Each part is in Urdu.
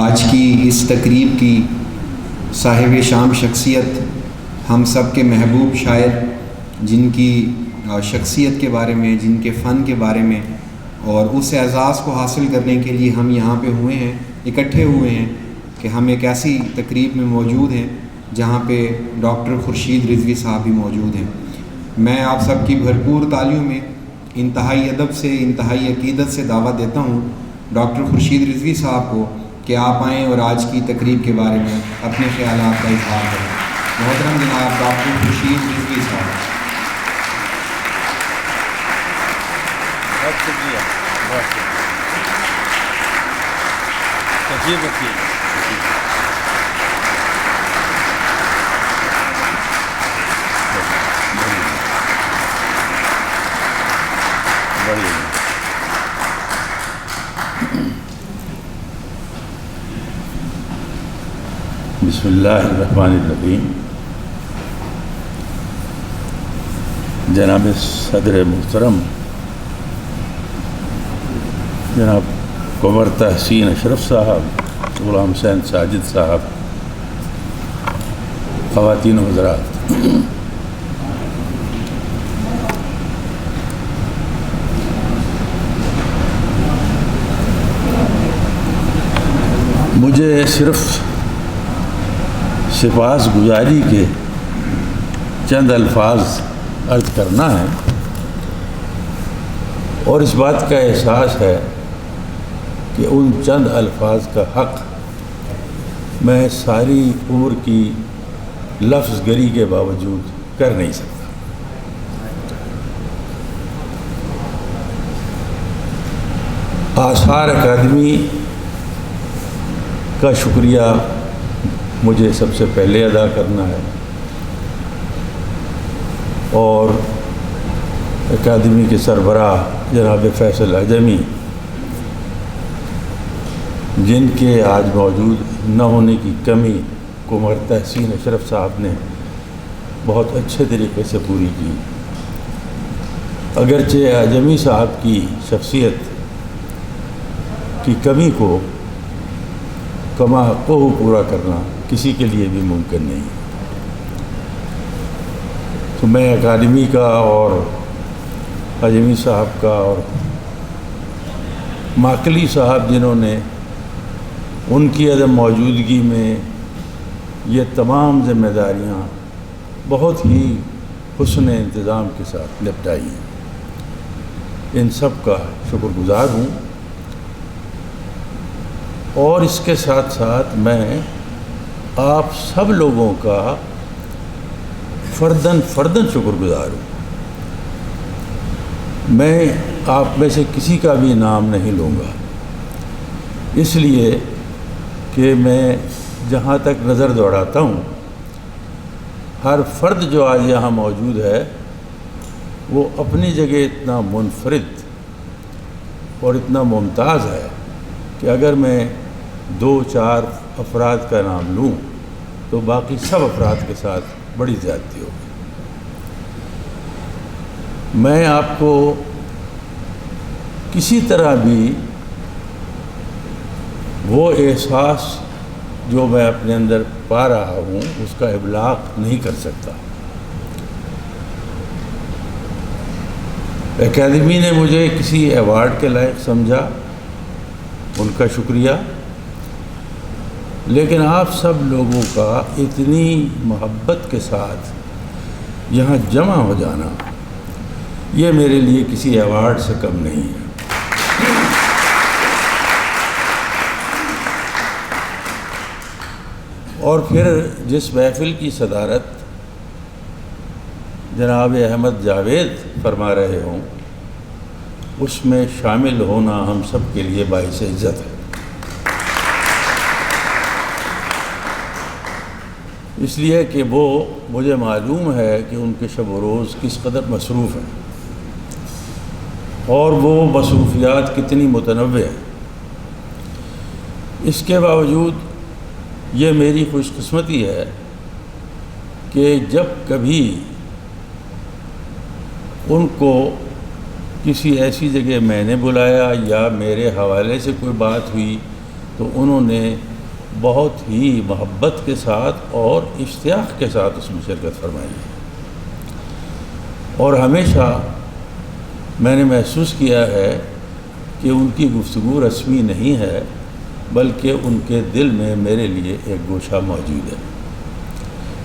آج کی اس تقریب کی صاحب شام شخصیت ہم سب کے محبوب شاعر، جن کی شخصیت کے بارے میں، جن کے فن کے بارے میں اور اس اعزاز کو حاصل کرنے کے لیے ہم یہاں پہ ہوئے ہیں، اکٹھے ہوئے ہیں کہ ہم ایک ایسی تقریب میں موجود ہیں جہاں پہ ڈاکٹر خورشید رضوی صاحب بھی موجود ہیں۔ میں آپ سب کی بھرپور تالیوں میں انتہائی ادب سے، انتہائی عقیدت سے دعوت دیتا ہوں ڈاکٹر خورشید رضوی صاحب کو کہ آپ آئیں اور آج کی تقریب کے بارے میں اپنے خیالات کا اظہار کریں۔ محترم جناب ڈاکٹر خورشید رضوی صاحب۔ بہت شکریہ، بہت شکریہ۔ بسم اللہ الرحمن الرحیم۔ جناب صدر محترم جناب قمر تحسین اشرف صاحب، غلام حسین ساجد صاحب، خواتین و حضرات، مجھے صرف سپاس گزاری کے چند الفاظ عرض کرنا ہے اور اس بات کا احساس ہے کہ ان چند الفاظ کا حق میں ساری عمر کی لفظ گری کے باوجود کر نہیں سکتا۔ آثار اکادمی کا شکریہ مجھے سب سے پہلے ادا کرنا ہے اور اکادمی کے سربراہ جناب فیصل اعظمی، جن کے آج موجود نہ ہونے کی کمی قمر تحسین اشرف صاحب نے بہت اچھے طریقے سے پوری کی۔ اگرچہ اعظمی صاحب کی شخصیت کی کمی کو کما حقہ پورا کرنا کسی کے لیے بھی ممکن نہیں، تو میں اکادمی کا اور اعظمی صاحب کا اور ماکلی صاحب، جنہوں نے ان کی عدم موجودگی میں یہ تمام ذمہ داریاں بہت ہی حسن انتظام کے ساتھ نپٹائی ہیں، ان سب کا شکر گزار ہوں۔ اور اس کے ساتھ ساتھ میں آپ سب لوگوں کا فرداً شکر گزار ہوں۔ میں آپ میں سے کسی کا بھی نام نہیں لوں گا، اس لیے کہ میں جہاں تک نظر دوڑاتا ہوں، ہر فرد جو آج یہاں موجود ہے وہ اپنی جگہ اتنا منفرد اور اتنا ممتاز ہے کہ اگر میں 2-4 افراد کا نام لوں تو باقی سب افراد کے ساتھ بڑی زیادتی ہوگی۔ میں آپ کو کسی طرح بھی وہ احساس جو میں اپنے اندر پا رہا ہوں اس کا ابلاغ نہیں کر سکتا۔ اکیڈمی نے مجھے کسی ایوارڈ کے لائق سمجھا، ان کا شکریہ، لیکن آپ سب لوگوں کا اتنی محبت کے ساتھ یہاں جمع ہو جانا، یہ میرے لیے کسی ایوارڈ سے کم نہیں ہے۔ اور پھر جس محفل کی صدارت جناب احمد جاوید فرما رہے ہوں، اس میں شامل ہونا ہم سب کے لیے باعث عزت ہے۔ اس لیے کہ وہ مجھے معلوم ہے کہ ان کے شب و روز کس قدر مصروف ہیں اور وہ مصروفیات کتنی متنوع ہیں۔ اس کے باوجود یہ میری خوش قسمتی ہے کہ جب کبھی ان کو کسی ایسی جگہ میں نے بلایا یا میرے حوالے سے کوئی بات ہوئی تو انہوں نے بہت ہی محبت کے ساتھ اور اشتیاق کے ساتھ اس میں شرکت فرمائی ہے، اور ہمیشہ میں نے محسوس کیا ہے کہ ان کی گفتگو رسمی نہیں ہے، بلکہ ان کے دل میں میرے لیے ایک گوشہ موجود ہے۔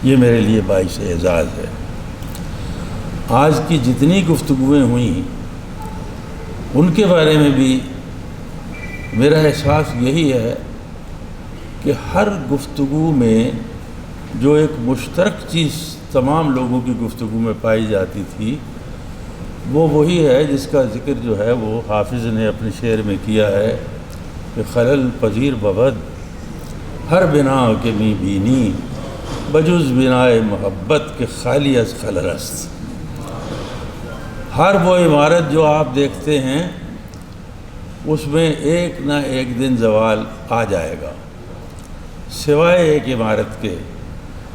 یہ میرے لیے باعث اعزاز ہے۔ آج کی جتنی گفتگویں ہوئیں ان کے بارے میں بھی میرا احساس یہی ہے کہ ہر گفتگو میں جو ایک مشترک چیز تمام لوگوں کی گفتگو میں پائی جاتی تھی، وہ وہی ہے جس کا ذکر جو ہے وہ حافظ نے اپنے شعر میں کیا ہے کہ خلل پذیر بود ہر بنا کے می بینی بجز بنائے محبت کے خالی از خلل است۔ ہر وہ عمارت جو آپ دیکھتے ہیں اس میں ایک نہ ایک دن زوال آ جائے گا، سوائے ایک عمارت کے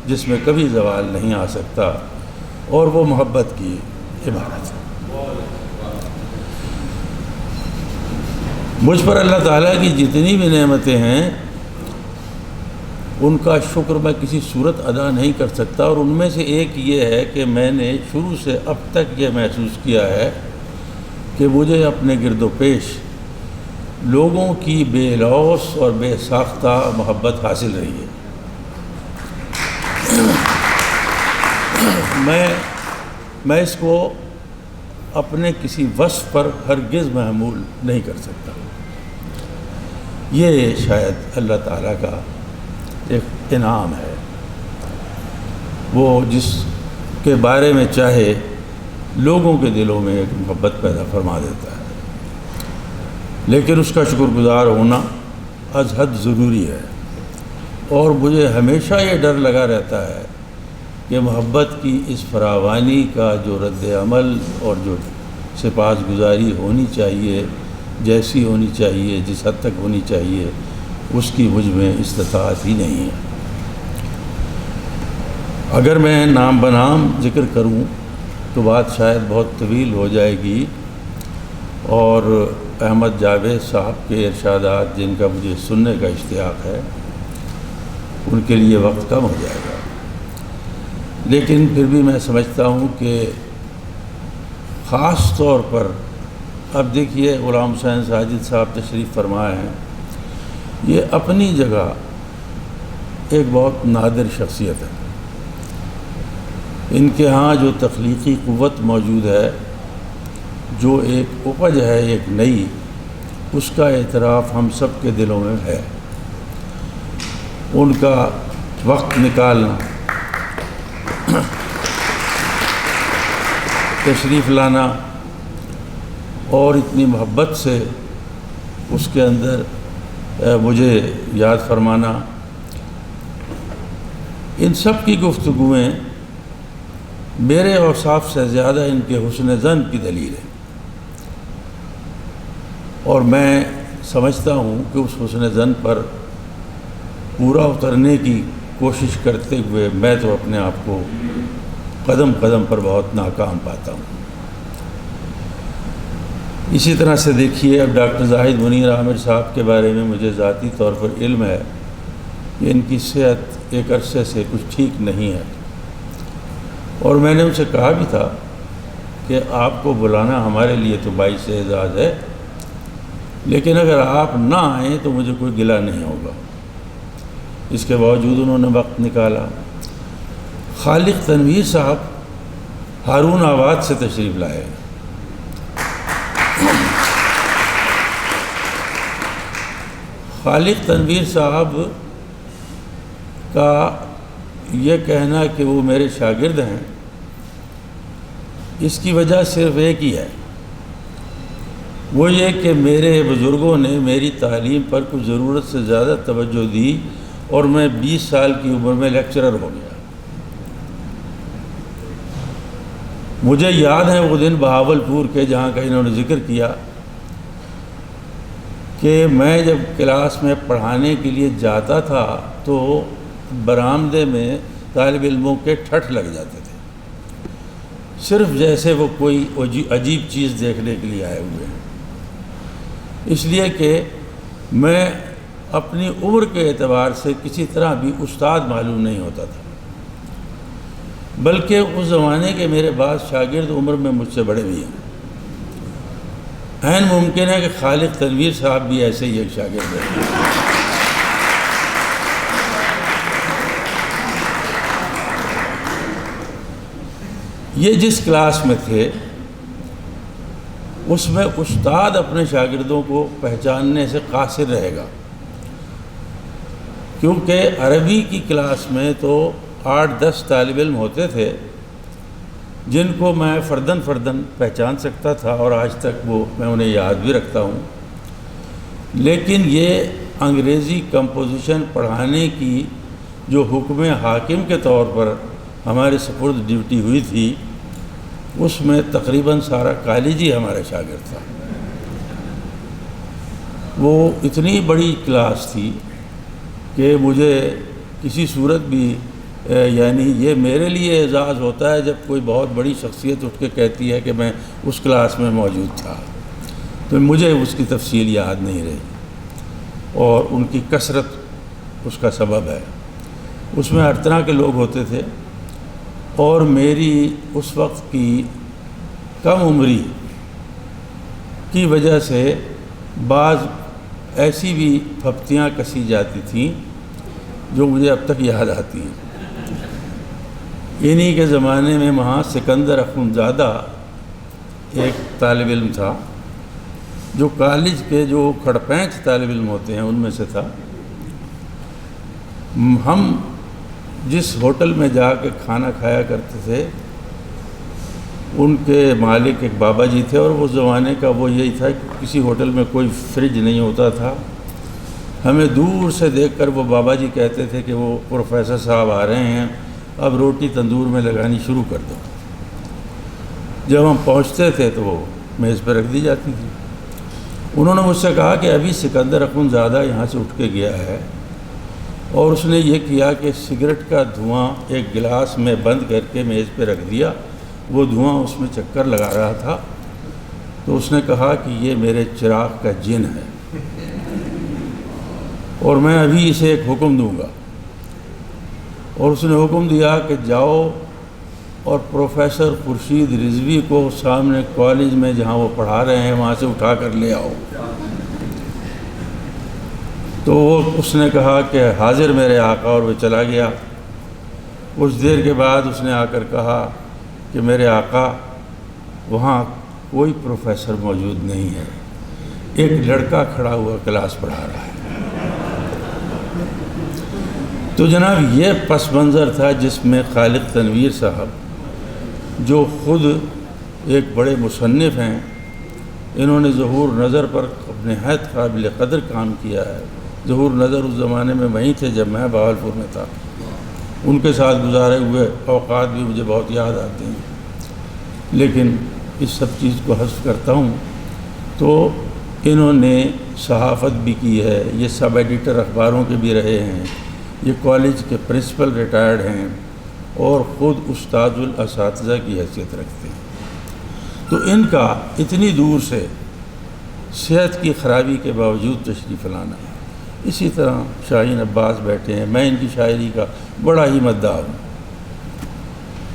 جس میں کبھی زوال نہیں آ سکتا، اور وہ محبت کی عمارت ہے۔ مجھ پر اللہ تعالیٰ کی جتنی بھی نعمتیں ہیں ان کا شکر میں کسی صورت ادا نہیں کر سکتا، اور ان میں سے ایک یہ ہے کہ میں نے شروع سے اب تک یہ محسوس کیا ہے کہ مجھے اپنے گرد و پیش لوگوں کی بے لوث اور بے ساختہ محبت حاصل رہی ہے۔ میں اس کو اپنے کسی وصف پر ہرگز محمول نہیں کر سکتا۔ یہ شاید اللہ تعالیٰ کا ایک انعام ہے، وہ جس کے بارے میں چاہے لوگوں کے دلوں میں ایک محبت پیدا فرما دیتا ہے، لیکن اس کا شکر گزار ہونا از حد ضروری ہے۔ اور مجھے ہمیشہ یہ ڈر لگا رہتا ہے کہ محبت کی اس فراوانی کا جو رد عمل اور جو سپاس گزاری ہونی چاہیے، جیسی ہونی چاہیے، جس حد تک ہونی چاہیے، اس کی مجھ میں استطاعت ہی نہیں ہے۔ اگر میں نام بنام ذکر کروں تو بات شاید بہت طویل ہو جائے گی، اور احمد جاوید صاحب کے ارشادات جن کا مجھے سننے کا اشتیاق ہے ان کے لیے وقت کم ہو جائے گا، لیکن پھر بھی میں سمجھتا ہوں کہ خاص طور پر اب دیکھیے غلام حسین ساجد صاحب تشریف فرما ہیں، یہ اپنی جگہ ایک بہت نادر شخصیت ہے۔ ان کے ہاں جو تخلیقی قوت موجود ہے، جو ایک اپج ہے ایک نئی، اس کا اعتراف ہم سب کے دلوں میں ہے۔ ان کا وقت نکالنا، تشریف لانا اور اتنی محبت سے اس کے اندر مجھے یاد فرمانا، ان سب کی گفتگویں میرے اوصاف سے زیادہ ان کے حسن ظن کی دلیل ہے، اور میں سمجھتا ہوں کہ اس حسن ظن پر پورا اترنے کی کوشش کرتے ہوئے میں تو اپنے آپ کو قدم قدم پر بہت ناکام پاتا ہوں۔ اسی طرح سے دیکھیے، اب ڈاکٹر زاہد منیر عامر صاحب کے بارے میں مجھے ذاتی طور پر علم ہے کہ ان کی صحت ایک عرصے سے کچھ ٹھیک نہیں ہے، اور میں نے ان سے کہا بھی تھا کہ آپ کو بلانا ہمارے لیے تو باعث اعزاز ہے، لیکن اگر آپ نہ آئیں تو مجھے کوئی گلہ نہیں ہوگا۔ اس کے باوجود انہوں نے وقت نکالا۔ خالق تنویر صاحب ہارون آباد سے تشریف لائے۔ خالق تنویر صاحب کا یہ کہنا کہ وہ میرے شاگرد ہیں، اس کی وجہ صرف ایک ہی ہے، وہ یہ کہ میرے بزرگوں نے میری تعلیم پر کچھ ضرورت سے زیادہ توجہ دی، اور میں 20 سال کی عمر میں لیکچرر ہو گیا۔ مجھے یاد ہے وہ دن بہاولپور کے، جہاں کا انہوں نے ذکر کیا، کہ میں جب کلاس میں پڑھانے کے لیے جاتا تھا تو برآمدے میں طالب علموں کے ٹھٹھ لگ جاتے تھے، صرف جیسے وہ کوئی عجیب چیز دیکھنے کے لیے آئے ہوئے ہیں، اس لیے کہ میں اپنی عمر کے اعتبار سے کسی طرح بھی استاد معلوم نہیں ہوتا تھا، بلکہ اس زمانے کے میرے بعض شاگرد عمر میں مجھ سے بڑے بھی ہیں۔ عین ممکن ہے کہ خالق تنویر صاحب بھی ایسے ہی ایک شاگرد ہیں۔ یہ جس کلاس میں تھے اس میں استاد اپنے شاگردوں کو پہچاننے سے قاصر رہے گا، کیونکہ عربی کی کلاس میں تو 8-10 طالب علم ہوتے تھے جن کو میں فرداً پہچان سکتا تھا، اور آج تک وہ میں انہیں یاد بھی رکھتا ہوں۔ لیکن یہ انگریزی کمپوزیشن پڑھانے کی جو حکم حاکم کے طور پر ہمارے سپرد ڈیوٹی ہوئی تھی، اس میں تقریباً سارا کالج ہی ہمارا شاگرد تھا۔ وہ اتنی بڑی کلاس تھی کہ مجھے کسی صورت بھی یعنی یہ میرے لیے اعزاز ہوتا ہے جب کوئی بہت بڑی شخصیت اٹھ کے کہتی ہے کہ میں اس کلاس میں موجود تھا، تو مجھے اس کی تفصیل یاد نہیں رہی، اور ان کی کثرت اس کا سبب ہے۔ اس میں ہر طرح کے لوگ ہوتے تھے، اور میری اس وقت کی کم عمری کی وجہ سے بعض ایسی بھی پھپتیاں کسی جاتی تھیں جو مجھے اب تک یاد آتی ہیں۔ انہی کے زمانے میں وہاں سکندر اخونزادہ ایک طالب علم تھا جو کالج کے جو کھڑپینچ طالب علم ہوتے ہیں ان میں سے تھا۔ ہم جس ہوٹل میں جا کے کھانا کھایا کرتے تھے ان کے مالک ایک بابا جی تھے، اور اس زمانے کا وہ یہی تھا کہ کسی ہوٹل میں کوئی فریج نہیں ہوتا تھا۔ ہمیں دور سے دیکھ کر وہ بابا جی کہتے تھے کہ وہ پروفیسر صاحب آ رہے ہیں، اب روٹی تندور میں لگانی شروع کر دو۔ جب ہم پہنچتے تھے تو وہ میز پہ رکھ دی جاتی تھی۔ انہوں نے مجھ سے کہا کہ ابھی سکندر اخونزادہ یہاں سے اٹھ کے گیا ہے، اور اس نے یہ کیا کہ سگریٹ کا دھواں ایک گلاس میں بند کر کے میز پہ رکھ دیا، وہ دھواں اس میں چکر لگا رہا تھا، تو اس نے کہا کہ یہ میرے چراغ کا جن ہے، اور میں ابھی اسے ایک حکم دوں گا۔ اور اس نے حکم دیا کہ جاؤ اور پروفیسر خورشید رضوی کو سامنے کالج میں جہاں وہ پڑھا رہے ہیں وہاں سے اٹھا کر لے آؤ۔ تو اس نے کہا کہ حاضر میرے آقا، اور وہ چلا گیا۔ کچھ دیر کے بعد اس نے آ کر کہا کہ میرے آقا وہاں کوئی پروفیسر موجود نہیں ہے، ایک لڑکا کھڑا ہوا کلاس پڑھا رہا ہے۔ تو جناب یہ پس منظر تھا جس میں خالق تنویر صاحب جو خود ایک بڑے مصنف ہیں، انہوں نے ظہور نظر پر نہایت قابل قدر کام کیا ہے۔ ظہور نظر اس زمانے میں وہیں تھے جب میں بہاولپور میں تھا، ان کے ساتھ گزارے ہوئے اوقات بھی مجھے بہت یاد آتے ہیں۔ لیکن اس سب چیز کو حذف کرتا ہوں تو انہوں نے صحافت بھی کی ہے، یہ سب ایڈیٹر اخباروں کے بھی رہے ہیں، یہ کالج کے پرنسپل ریٹائرڈ ہیں، اور خود استاد الاساتذہ کی حیثیت رکھتے ہیں۔ تو ان کا اتنی دور سے صحت کی خرابی کے باوجود تشریف لانا ہے۔ اسی طرح شاہین عباس بیٹھے ہیں، میں ان کی شاعری کا بڑا ہی مداح ہوں،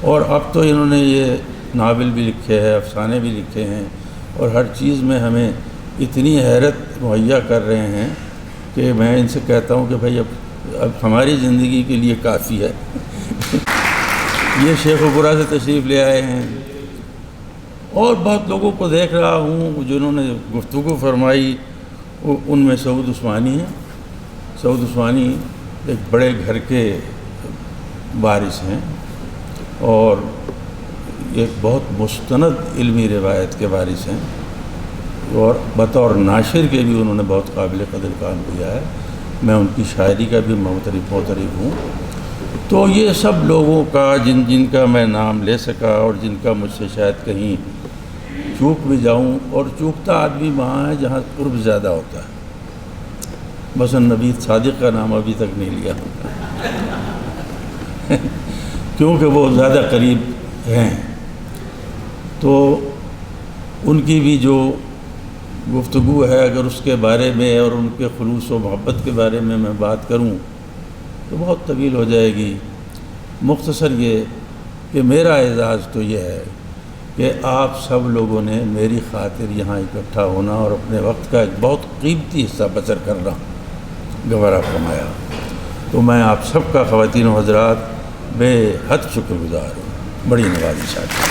اور اب تو انہوں نے یہ ناول بھی لکھے ہیں، افسانے بھی لکھے ہیں، اور ہر چیز میں ہمیں اتنی حیرت مہیا کر رہے ہیں کہ میں ان سے کہتا ہوں کہ بھائی اب ہماری زندگی کے لیے کافی ہے۔ یہ شیخ پورہ سے تشریف لے آئے ہیں، اور بہت لوگوں کو دیکھ رہا ہوں جنہوں نے گفتگو فرمائی، ان میں سعود عثمانی ہیں۔ سعود عثمانی ایک بڑے گھر کے وارث ہیں، اور ایک بہت مستند علمی روایت کے وارث ہیں، اور بطور ناشر کے بھی انہوں نے بہت قابل قدر کام کیا ہے۔ میں ان کی شاعری کا بھی معترف ہوں۔ تو یہ سب لوگوں کا جن کا میں نام لے سکا، اور جن کا مجھ سے شاید کہیں چوک بھی جاؤں، اور چوکتا آدمی وہاں ہے جہاں قرب زیادہ ہوتا ہے۔ مثلا نوید صادق کا نام ابھی تک نہیں لیا کیونکہ وہ زیادہ قریب ہیں، تو ان کی بھی جو گفتگو ہے، اگر اس کے بارے میں اور ان کے خلوص و محبت کے بارے میں بات کروں تو بہت طویل ہو جائے گی۔ مختصر یہ کہ میرا اعزاز تو یہ ہے کہ آپ سب لوگوں نے میری خاطر یہاں اکٹھا ہونا اور اپنے وقت کا ایک بہت قیمتی حصہ بسر کرنا گوارا فرمایا، تو میں آپ سب کا خواتین و حضرات بے حد شکر گزار ہوں۔ بڑی نوازش ہے۔